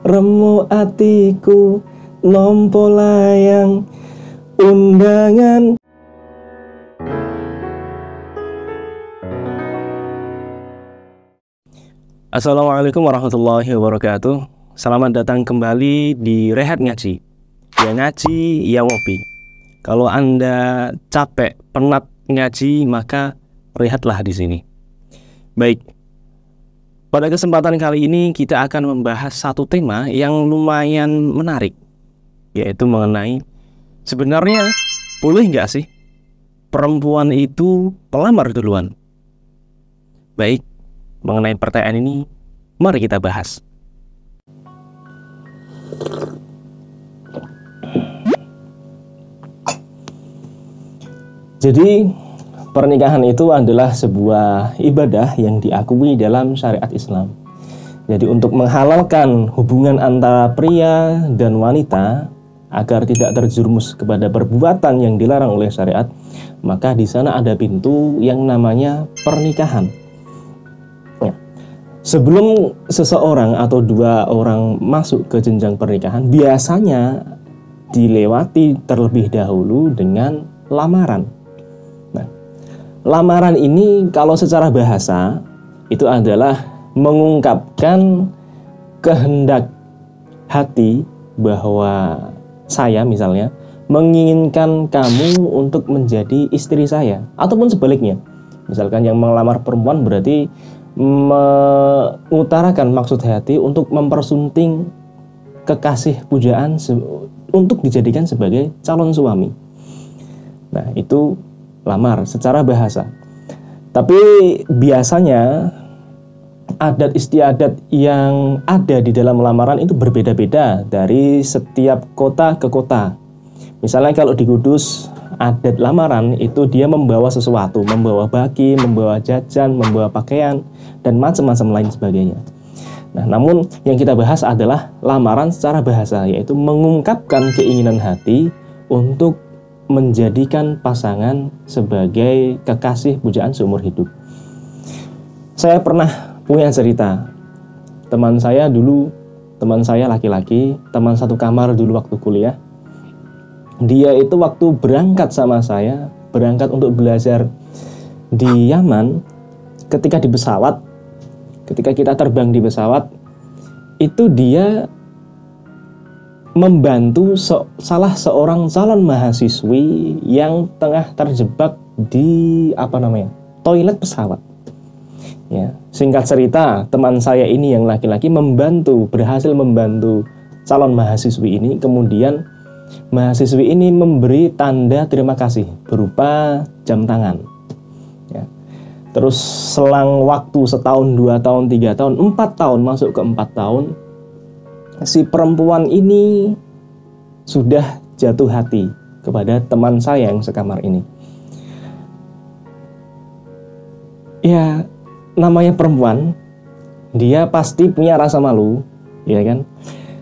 remo atiku nompo layang undangan. Assalamualaikum warahmatullahi wabarakatuh. Selamat datang kembali di Rehat Ngaji. Ya ngaji, ya ngopi. Kalau Anda capek, penat ngaji, maka rehatlah di sini. Baik. Pada kesempatan kali ini kita akan membahas satu tema yang lumayan menarik, yaitu mengenai sebenarnya boleh nggak sih perempuan itu pelamar duluan? Baik. Mengenai pertanyaan ini, mari kita bahas. Jadi, pernikahan itu adalah sebuah ibadah yang diakui dalam syariat Islam. Jadi, untuk menghalalkan hubungan antara pria dan wanita agar tidak terjerumus kepada perbuatan yang dilarang oleh syariat, maka di sana ada pintu yang namanya pernikahan. Sebelum seseorang atau dua orang masuk ke jenjang pernikahan, biasanya dilewati terlebih dahulu dengan lamaran. Nah, lamaran ini kalau secara bahasa itu adalah mengungkapkan kehendak hati bahwa saya misalnya menginginkan kamu untuk menjadi istri saya, ataupun sebaliknya. Misalkan yang melamar perempuan berarti mengutarakan maksud hati untuk mempersunting kekasih pujaan untuk dijadikan sebagai calon suami. Nah, itu lamar secara bahasa. Tapi biasanya adat istiadat yang ada di dalam lamaran itu berbeda-beda dari setiap kota ke kota. Misalnya kalau di Kudus, adat lamaran itu dia membawa sesuatu, membawa baki, membawa jajan, membawa pakaian, dan macam-macam lain sebagainya. Nah, namun yang kita bahas adalah lamaran secara bahasa, yaitu mengungkapkan keinginan hati untuk menjadikan pasangan sebagai kekasih pujaan seumur hidup. Saya pernah punya cerita, teman saya laki-laki, teman satu kamar dulu waktu kuliah. Dia itu waktu berangkat sama saya, berangkat untuk belajar di Yaman, ketika kita terbang di pesawat, itu dia membantu salah seorang calon mahasiswi yang tengah terjebak di toilet pesawat. Ya, singkat cerita, teman saya ini yang laki-laki berhasil membantu calon mahasiswi ini. Kemudian mahasiswi ini memberi tanda terima kasih berupa jam tangan. Ya. Terus selang waktu setahun, 2 tahun, 3 tahun, 4 tahun, masuk ke 4 tahun, si perempuan ini sudah jatuh hati kepada teman saya yang sekamar ini. Ya, namanya perempuan, dia pasti punya rasa malu, ya kan?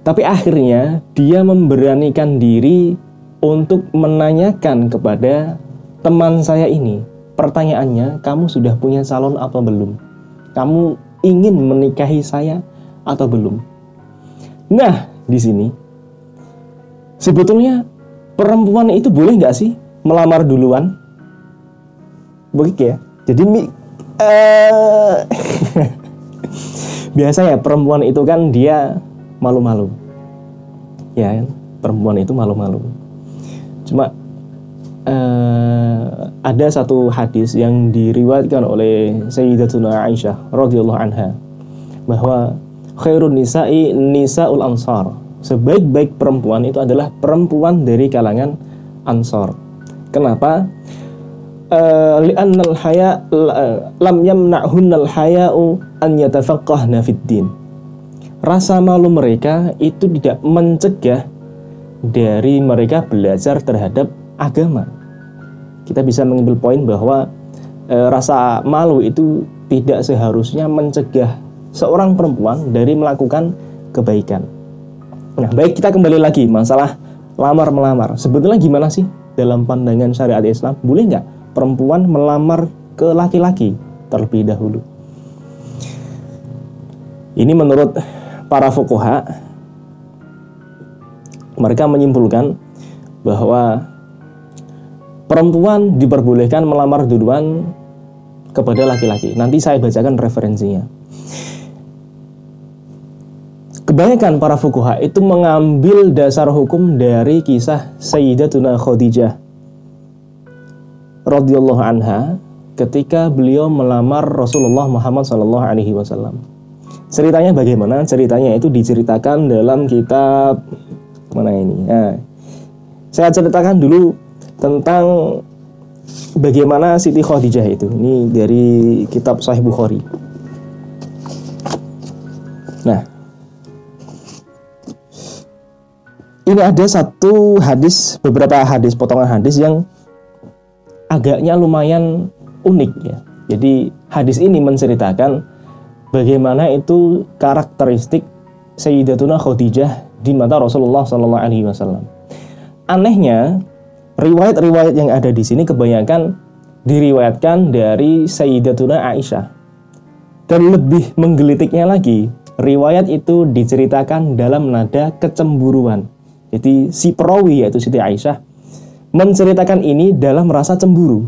Tapi akhirnya dia memberanikan diri untuk menanyakan kepada teman saya ini. Pertanyaannya, kamu sudah punya calon atau belum? Kamu ingin menikahi saya atau belum? Nah, di sini sebetulnya perempuan itu boleh nggak sih melamar duluan? Begitu ya. Jadi biasanya perempuan itu kan dia malu-malu, ya kan? Perempuan itu malu-malu. Cuma ada satu hadis yang diriwayatkan oleh Sayyidatuna Aisyah radhiyallahu anha bahwa khairun nisa'i nisaul ansar, sebaik-baik perempuan itu adalah perempuan dari kalangan Ansar. Kenapa? Li'annal haya lam yamna'hunnal haya'u an yatafaqqahna fid din. Rasa malu mereka itu tidak mencegah dari mereka belajar terhadap agama. Kita bisa mengambil poin bahwa rasa malu itu tidak seharusnya mencegah seorang perempuan dari melakukan kebaikan. Nah, baik, kita kembali lagi masalah lamar-melamar. Sebetulnya gimana sih dalam pandangan syariat Islam? Boleh nggak perempuan melamar ke laki-laki terlebih dahulu? Ini menurut para fuqaha Mereka menyimpulkan bahwa perempuan diperbolehkan melamar duluan kepada laki-laki. Nanti saya bacakan referensinya. Kebanyakan para fuqaha itu mengambil dasar hukum dari kisah Sayyidatuna Khadijah radhiyallahu anha ketika beliau melamar Rasulullah Muhammad SAW. Ceritanya bagaimana? Ceritanya itu diceritakan dalam kitab mana ini? Nah, saya ceritakan dulu tentang bagaimana Siti Khadijah itu. Ini dari kitab Sahih Bukhari. Nah, ini ada satu hadis, beberapa hadis, potongan hadis yang agaknya lumayan unik ya. Jadi hadis ini menceritakan bagaimana itu karakteristik Sayyidatuna Khadijah di mata Rasulullah SAW. Anehnya, riwayat-riwayat yang ada di sini kebanyakan diriwayatkan dari Sayyidatuna Aisyah. Dan lebih menggelitiknya lagi, riwayat itu diceritakan dalam nada kecemburuan. Jadi si perawi yaitu Siti Aisyah menceritakan ini dalam rasa cemburu.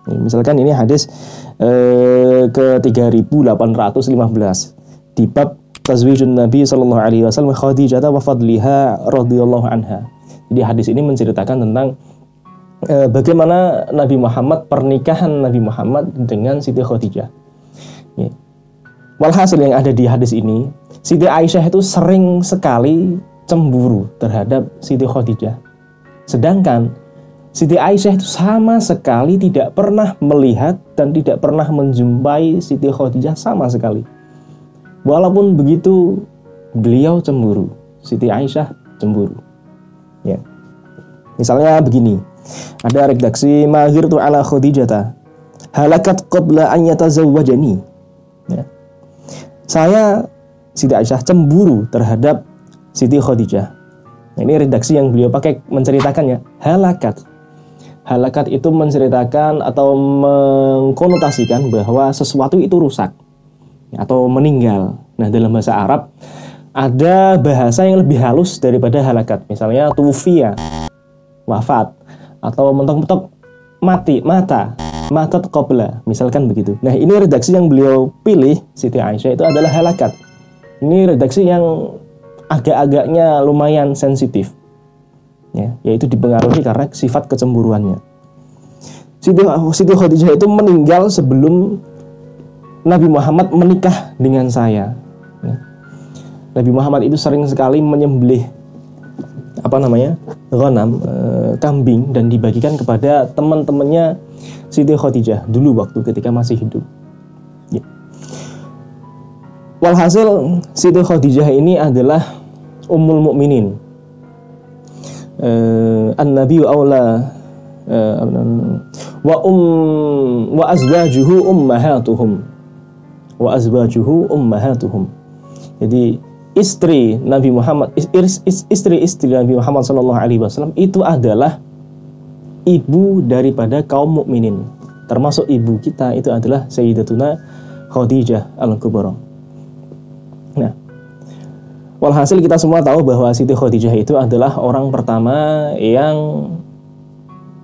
Misalkan ini hadis ke 3815 di bab Tazwijun Nabi sallallahu alaihi wasallam Khadijah wa fadliha radhiyallahu anha. Jadi hadis ini menceritakan tentang bagaimana Nabi Muhammad, pernikahan Nabi Muhammad dengan Siti Khadijah. Walhasil yang ada di hadis ini, Siti Aisyah itu sering sekali cemburu terhadap Siti Khadijah. Sedangkan Siti Aisyah itu sama sekali tidak pernah melihat dan tidak pernah menjumpai Siti Khadijah sama sekali. Walaupun begitu, beliau cemburu. Siti Aisyah cemburu. Ya. Misalnya begini. Ada redaksi maghirtu ala Khadijata halakat qabla an yatazawwajani. Ya. Saya Siti Aisyah cemburu terhadap Siti Khadijah. Nah, ini redaksi yang beliau pakai menceritakannya. Halakat. Halakat itu menceritakan atau mengkonotasikan bahwa sesuatu itu rusak atau meninggal. Nah, dalam bahasa Arab ada bahasa yang lebih halus daripada halakat. Misalnya tufiya, wafat, atau mentok-mentok mati, matat qabla, misalkan begitu. Nah, ini redaksi yang beliau pilih Siti Aisyah itu adalah halakat. Ini redaksi yang agak-agaknya lumayan sensitif, ya, yaitu dipengaruhi karena sifat kecemburuannya. Siti Khadijah itu meninggal sebelum Nabi Muhammad menikah dengan saya. Ya. Nabi Muhammad itu sering sekali menyembelih ghanam, kambing, dan dibagikan kepada teman-temannya Siti Khadijah dulu waktu ketika masih hidup. Ya. Walhasil Siti Khadijah ini adalah Ummul Mukminin. An-Nabiyyu aula wa azwajuhu ummahatuhum. Wa azwajuhu ummahatuhum. Jadi istri Nabi Muhammad, istri-istri Nabi Muhammad SAW itu adalah ibu daripada kaum mukminin. Termasuk ibu kita itu adalah Sayyidatuna Khadijah al-Kubra. Nah, walhasil kita semua tahu bahwa Siti Khadijah itu adalah orang pertama yang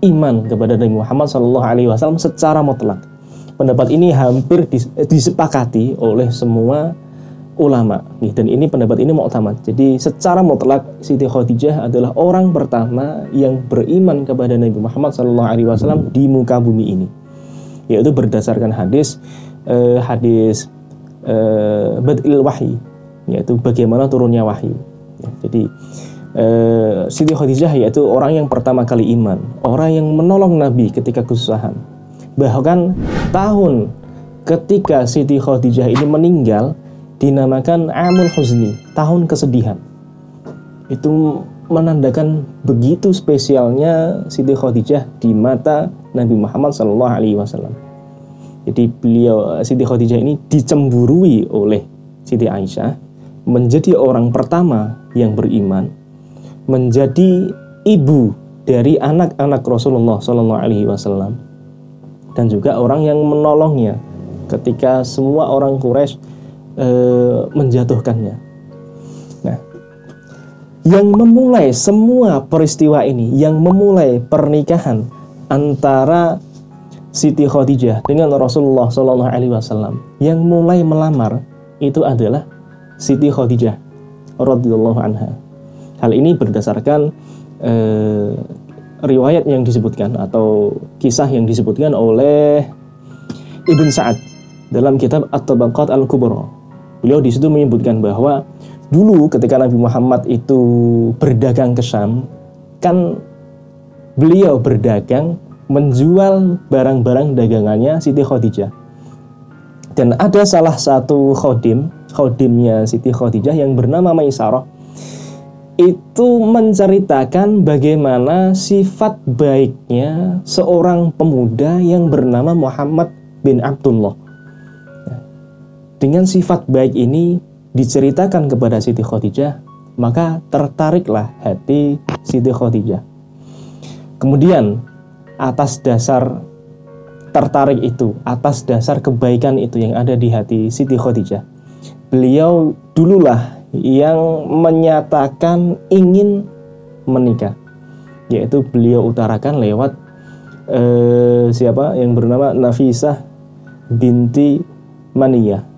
iman kepada Nabi Muhammad SAW secara mutlak. Pendapat ini hampir disepakati oleh semua ulama, dan ini pendapat ini mu'tamad. Jadi secara mutlak Siti Khadijah adalah orang pertama yang beriman kepada Nabi Muhammad SAW di muka bumi ini, yaitu berdasarkan hadis Bad'il Wahyi, yaitu bagaimana turunnya wahyu. Ya, jadi Siti Khadijah yaitu orang yang pertama kali iman, orang yang menolong Nabi ketika kesusahan. Bahkan tahun ketika Siti Khadijah ini meninggal dinamakan Amul Huzni, tahun kesedihan. Itu menandakan begitu spesialnya Siti Khadijah di mata Nabi Muhammad SAW. Jadi Siti Khadijah ini dicemburui oleh Siti Aisyah, menjadi orang pertama yang beriman, menjadi ibu dari anak-anak Rasulullah SAW, dan juga orang yang menolongnya ketika semua orang Quraisy menjatuhkannya. Nah, yang memulai semua peristiwa ini, yang memulai pernikahan antara Siti Khadijah dengan Rasulullah Shallallahu Alaihi Wasallam, yang mulai melamar itu adalah Siti Khadijah radhiyallahu anha. Hal ini berdasarkan riwayat yang disebutkan atau kisah yang disebutkan oleh Ibn Sa'ad dalam kitab At-Tabaqat Al-Kubra. Beliau di situ menyebutkan bahwa dulu ketika Nabi Muhammad itu berdagang ke Syam, kan beliau berdagang menjual barang-barang dagangannya Siti Khadijah. Dan ada salah satu khodimnya Siti Khadijah yang bernama Maisarah, itu menceritakan bagaimana sifat baiknya seorang pemuda yang bernama Muhammad bin Abdullah. Dengan sifat baik ini diceritakan kepada Siti Khadijah, maka tertariklah hati Siti Khadijah. Kemudian atas dasar tertarik itu, atas dasar kebaikan itu yang ada di hati Siti Khadijah, beliau dululah yang menyatakan ingin menikah, yaitu beliau utarakan lewat siapa yang bernama Nafisah binti Maniyah.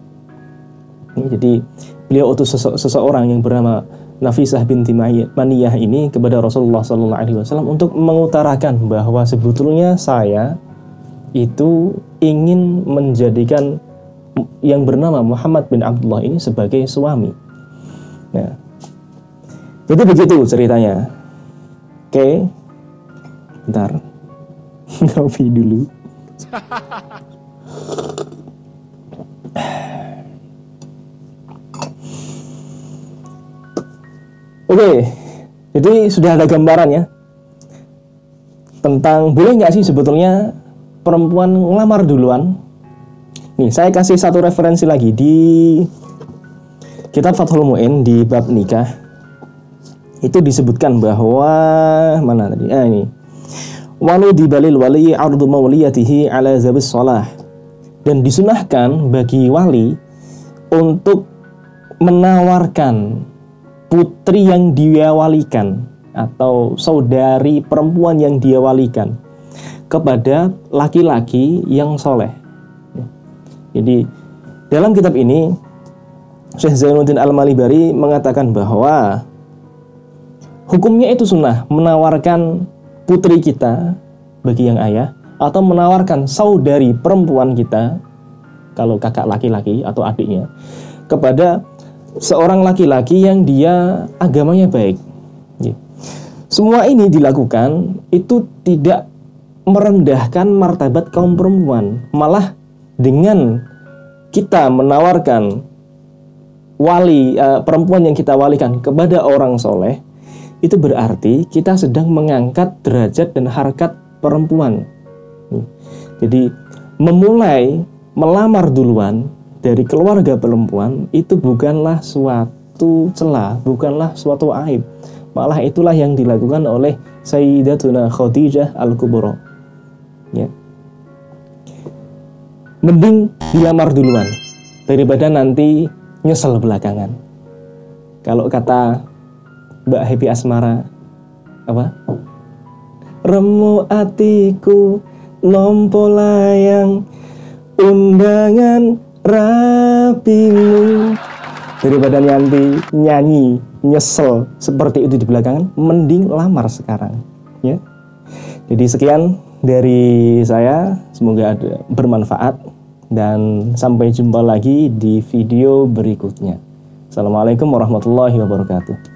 Jadi beliau utus seseorang yang bernama Nafisah binti Maniyah ini kepada Rasulullah SAW untuk mengutarakan bahwa sebetulnya saya itu ingin menjadikan yang bernama Muhammad bin Abdullah ini sebagai suami. Nah, jadi begitu ceritanya. Oke, bentar, ngopi dulu. Oke, jadi sudah ada gambarannya tentang boleh nggak sih sebetulnya perempuan ngelamar duluan. Nih, saya kasih satu referensi lagi di kitab Fathul Mu'in di bab nikah. Itu disebutkan bahwa mana tadi? Ini. Walu dibalil wali ardu mawliyatihi ala zabis shalah. Dan disunahkan bagi wali untuk menawarkan putri yang dia walikan atau saudari perempuan yang dia walikan kepada laki-laki yang soleh. Jadi dalam kitab ini Syekh Zainuddin Al-Malibari mengatakan bahwa hukumnya itu sunnah menawarkan putri kita bagi yang ayah, atau menawarkan saudari perempuan kita kalau kakak laki-laki atau adiknya kepada seorang laki-laki yang dia agamanya baik. Semua ini dilakukan itu tidak merendahkan martabat kaum perempuan, malah dengan kita menawarkan wali perempuan yang kita walikan kepada orang soleh, itu berarti kita sedang mengangkat derajat dan harkat perempuan. Jadi memulai melamar duluan dari keluarga perempuan itu bukanlah suatu celah, bukanlah suatu aib. Malah itulah yang dilakukan oleh Sayyidatuna Khadijah Al-Kubra. Ya. Mending dilamar duluan daripada nanti nyesel belakangan. Kalau kata Mbak Happy Asmara, apa? Remu atiku nompo layang undangan rapimu. Daripada nanti nyanyi nyesel seperti itu di belakangan, mending lamar sekarang, ya. Jadi sekian dari saya, semoga bermanfaat dan sampai jumpa lagi di video berikutnya. Assalamualaikum warahmatullahi wabarakatuh.